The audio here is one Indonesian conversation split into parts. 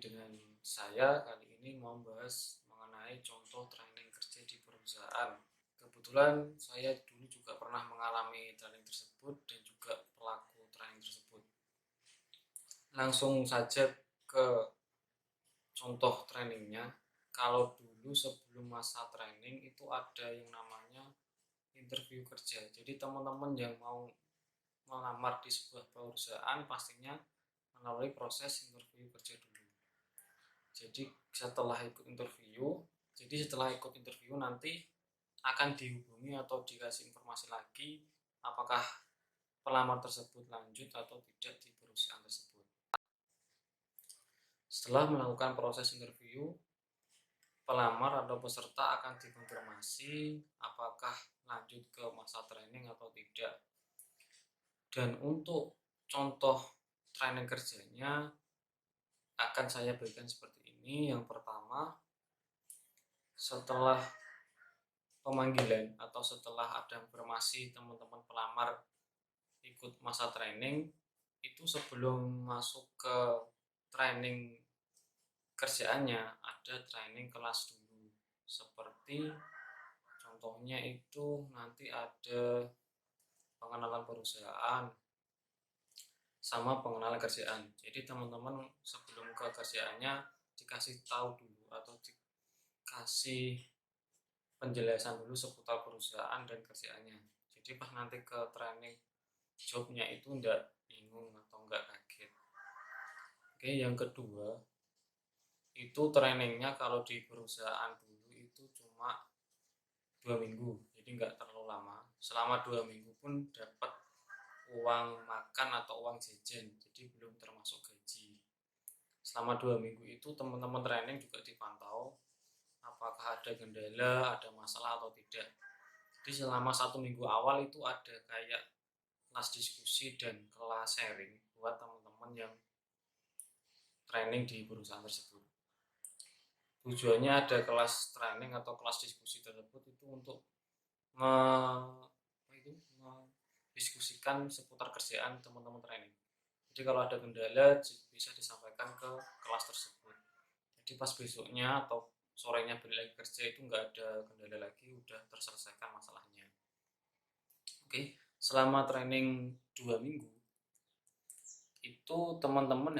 dengan saya kali ini mau membahas mengenai contoh training kerja di perusahaan. Kebetulan saya dulu juga pernah mengalami training tersebut dan juga pelaku training tersebut. Langsung saja ke contoh trainingnya. Kalau dulu sebelum masa training itu ada yang namanya interview kerja. Jadi teman-teman yang mau melamar di sebuah perusahaan pastinya melalui proses interview kerja dulu. Jadi setelah ikut interview nanti akan dihubungi atau dikasih informasi lagi apakah pelamar tersebut lanjut atau tidak di perusahaan tersebut. Setelah melakukan proses interview, pelamar atau peserta akan dikonfirmasi apakah lanjut ke masa training atau tidak. Dan untuk contoh training kerjanya akan saya berikan seperti ini. Yang pertama, setelah pemanggilan atau setelah ada informasi teman-teman pelamar ikut masa training, itu sebelum masuk ke training kerjaannya ada training kelas dulu, seperti contohnya itu nanti ada pengenalan perusahaan sama pengenalan kerjaan. Jadi teman-teman sebelum ke kerjaannya dikasih tahu dulu atau dikasih penjelasan dulu seputar perusahaan dan kerjaannya. Jadi pas nanti ke training jobnya itu enggak bingung atau enggak kaget. Oke, yang kedua itu trainingnya kalau di perusahaan dulu itu cuma 2 minggu, jadi nggak terlalu lama. Selama 2 minggu pun dapat uang makan atau uang jajan, jadi belum termasuk gaji. Selama 2 minggu itu teman-teman training juga dipantau apakah ada kendala, ada masalah atau tidak. Jadi selama 1 minggu awal itu ada kayak kelas diskusi dan kelas sharing buat teman-teman yang training di perusahaan tersebut. Tujuannya ada kelas training atau kelas diskusi tersebut itu untuk mendiskusikan seputar kerjaan teman-teman training. Jadi kalau ada kendala bisa disampaikan ke kelas tersebut. Jadi pas besoknya atau sorenya balik lagi kerja itu nggak ada kendala lagi, udah terselesaikan masalahnya. Oke, selama training 2 minggu itu teman-teman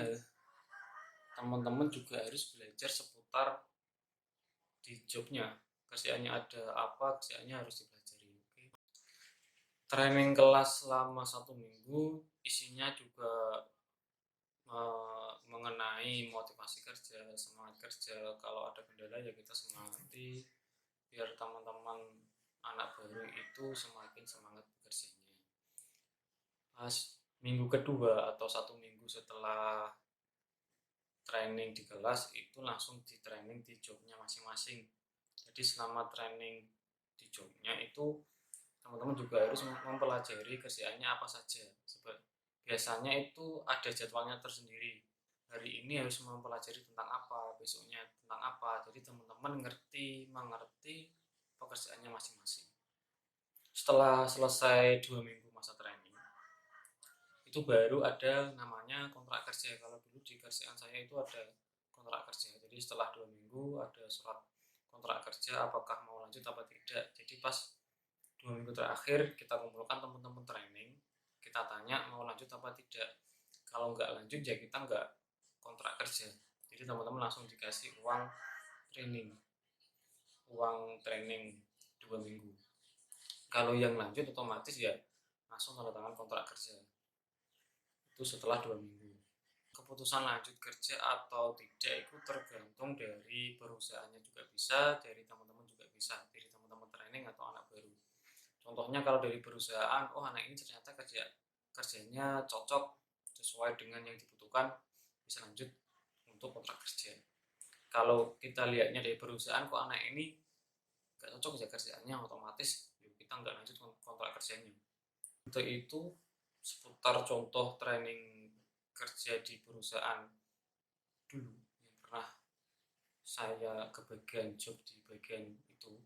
juga harus belajar seputar di jobnya, kerjaannya ada apa, kerjaannya harus dipelajari. Oke. Training kelas selama 1 minggu isinya juga mengenai motivasi kerja, semangat kerja. Kalau ada kendala ya kita semangati biar teman-teman anak baru itu semakin semangat bekerjanya. Minggu kedua atau 1 minggu setelah training di kelas itu langsung di training di jobnya masing-masing. Jadi selama training di jobnya itu teman-teman juga harus mempelajari kerjaannya apa saja. Biasanya itu ada jadwalnya tersendiri. Hari ini harus mempelajari tentang apa, besoknya tentang apa. Jadi teman-teman mengerti pekerjaannya masing-masing. Setelah selesai 2 minggu masa training, itu baru ada namanya kontrak kerja. Kalau dulu di kerjaan saya itu ada kontrak kerja. Jadi setelah 2 minggu ada surat kontrak kerja apakah mau lanjut apa tidak. Jadi pas 2 minggu terakhir kita kumpulkan teman-teman training, kita tanya mau lanjut apa tidak. Kalau nggak lanjut ya kita nggak kontrak kerja. Jadi teman-teman langsung dikasih uang training 2 minggu. Kalau yang lanjut otomatis ya langsung tanda tangan kontrak kerja. Itu setelah 2 minggu. Keputusan lanjut kerja atau tidak itu tergantung dari perusahaannya juga bisa, dari teman-teman juga bisa, dari teman-teman training atau anak baru. Contohnya kalau dari perusahaan, oh anak ini ternyata kerjanya cocok sesuai dengan yang dibutuhkan, bisa lanjut untuk kontrak kerja. Kalau kita lihatnya dari perusahaan, kok anak ini nggak cocok ya kerjaannya, otomatis kita nggak lanjut kontrak kerjanya. Untuk itu seputar contoh training kerja di perusahaan dulu yang pernah saya kebagian job di bagian itu.